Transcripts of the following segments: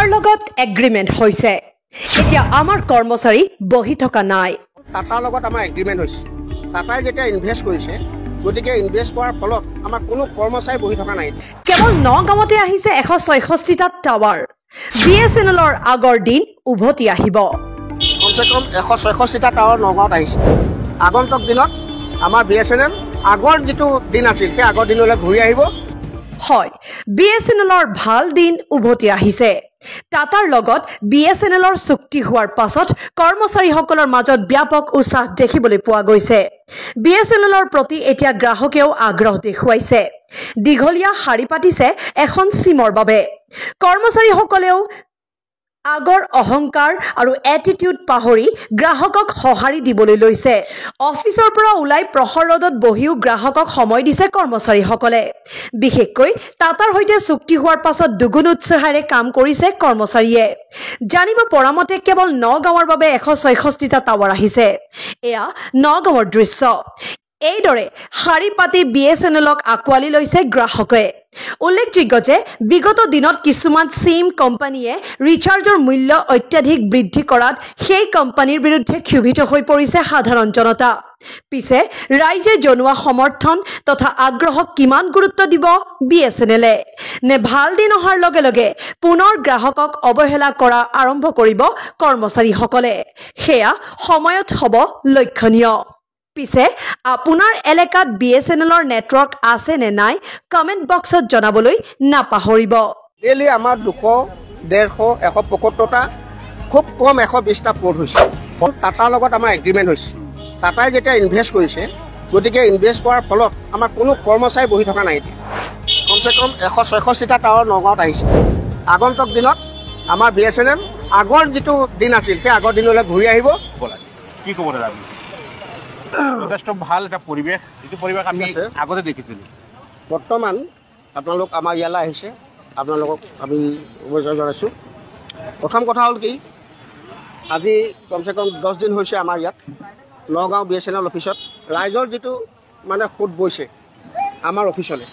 টাটাৰ লগত এগ্ৰিমেণ্ট হৈছে এতিয়া আমাৰ কৰ্মচাৰী বহি থকা নাই টাটাৰ লগত আমাৰ এগ্ৰিমেণ্ট হৈছে টাটাই যেতিয়া ইনভেষ্ট কৰিছে গতিকে ইনভেষ্ট কৰাৰ ফলত আমাৰ কোনো কৰ্মচাৰী বহি থকা নাই কেৱল নগাঁৱতে আহিছে 166টা টাৱাৰ বিএছএনএলৰ আগৰ দিন উভতি আহিব কমচে কম 166টা টাৱাৰ নগাঁৱত আহিছে আগন্তুক দিনত আমাৰ বিএছএনএল আগৰ যিটো দিন আছিল সেই আগৰ দিনলৈ ঘূৰি আহিব হয় বিএছএনএলৰ ভাল দিন উভতি আহিছে টাটাৰ লগত বিএছএনএলৰ চুক্তি হোৱাৰ পাছত কৰ্মচাৰীসকলৰ মাজত ব্যাপক উৎসাহ দেখিবলৈ পোৱা গৈছে বিএছএনএলৰ প্ৰতি এতিয়া গ্ৰাহকেও আগ্ৰহ দেখুৱাইছে দীঘলীয়া শাৰী পাতিছে এখন সিমৰ বাবে কৰ্মচাৰীসকলেও আগৰ অহংকাৰ আৰু এটিটিউড পাহৰি গ্ৰাহকক সঁহাৰি দিবলৈ লৈছে অফিচৰ পৰা ওলাই প্ৰখৰ ৰ'দত বহিও গ্ৰাহকক সময় দিছে কৰ্মচাৰীসকলে বিশেষকৈ টাটাৰ সৈতে চুক্তি হোৱাৰ পাছত দুগুণ উৎসাহেৰে কাম কৰিছে কৰ্মচাৰীয়ে জানিব পৰা মতে কেৱল নগাঁৱৰ বাবে 166টা টাৱাৰ আহিছে এয়া নগাঁৱৰ দৃশ্য এইদৰে শাৰী পাতি বিএছএনএলক আঁকোৱালি লৈছে গ্ৰাহকে উল্লেখযোগ্য যে বিগত দিনত কিছুমান সিম কোম্পানীয়ে ৰিচাৰ্জৰ মূল্য অত্যাধিক বৃদ্ধি কৰাত সেই কোম্পানীৰ বিৰুদ্ধে ক্ষুভিত হৈ পৰিছে সাধাৰণ জনতা পিছে ৰাইজে জনোৱা সমৰ্থন তথা আগ্ৰহক কিমান গুৰুত্ব দিব বিএছএনএলে নে ভাল দিন অহাৰ লগে লগে পুনৰ গ্ৰাহকক অৱহেলা কৰা আৰম্ভ কৰিব কৰ্মচাৰীসকলে সেয়া সময়ত হ'ব লক্ষণীয় পিছে আপোনাৰ এলেকাত বিএছএনএলৰ নেটৱৰ্ক আছে নে নাই কমেন্ট বক্সত জনাবলৈ নাপাহৰিব ডেইলি আমাৰ 200 150 175টা খুব কম 120টা পোৰ্ট হৈছে টাটাৰ লগত আমাৰ এগ্ৰিমেণ্ট হৈছে টাটাই যেতিয়া ইনভেষ্ট কৰিছে গতিকে ইনভেষ্ট কৰাৰ ফলত আমাৰ কোনো কৰ্মচাৰী বহি থকা নাই কমচে কম 166টা টাৱাৰ নগাঁৱত আহিছে আগন্তুক দিনত আমাৰ বিএছএনএল আগৰ যিটো দিন আছিল সেই আগৰ দিনলৈ ঘূৰি আহিব কি ক'ব দাদা যথেষ্ট ভাল এটা পৰিৱেশ এইটো পৰিৱেশ আমি আগতে দেখিছিলোঁ বৰ্তমান আপোনালোক আমাৰ ইয়ালৈ আহিছে আপোনালোকক আমি অভিযোগ জনাইছোঁ প্ৰথম কথা হ'ল কি আজি কমচে কম 10 দিন হৈছে আমাৰ ইয়াত নগাঁও বিএছএনএল অফিচত ৰাইজৰ যিটো মানে সোঁত বৈছে আমাৰ অফিচলৈ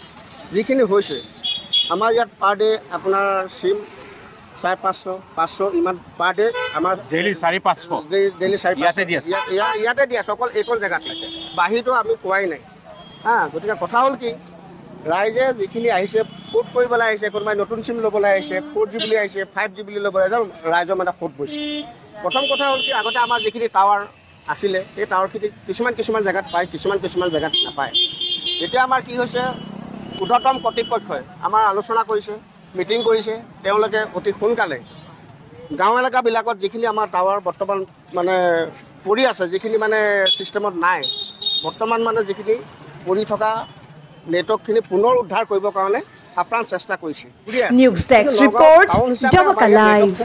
যিখিনি হৈছে আমাৰ ইয়াত পাৰ ডে আপোনাৰ চিম 550 500 ইমান পাৰ ডে আমাৰ ডেইলি 450 ডেইলি 450 ইয়াতে দিয়া সকল এইখন জেগাত বাহিৰতো আমি কোৱাই নাই গতিকে কথা হ'ল কি ৰাইজে যিখিনি আহিছে ফুট কৰিবলৈ আহিছে কোনোবাই নতুন চিম ল'বলৈ আহিছে 4G বুলি আহিছে 5G বুলি ল'বলৈ ৰাইজৰ মানে ফুট বৈছে প্ৰথম কথা হ'ল কি আগতে আমাৰ যিখিনি টাৱাৰ আছিলে সেই টাৱাৰখিনি কিছুমান জেগাত পায় কিছুমান জেগাত নাপায় এতিয়া আমাৰ কি হৈছে উৰ্ধতম কৰ্তৃপক্ষই আমাৰ আলোচনা কৰিছে মিটিং কৰিছে তেওঁলোকে অতি সোনকালে গাঁও এলেকাবিলাকত যিখিনি আমাৰ টাৱাৰ বৰ্তমান মানে পৰি আছে যিখিনি মানে ছিষ্টেমত নাই বৰ্তমান মানে যিখিনি পৰি থকা নেটৱৰ্কখিনি পুনৰ উদ্ধাৰ কৰিবৰ কাৰণে আপ্ৰাণ চেষ্টা কৰিছে নিউজ ডেস্ক ৰিপৰ্ট জবকা লাইভ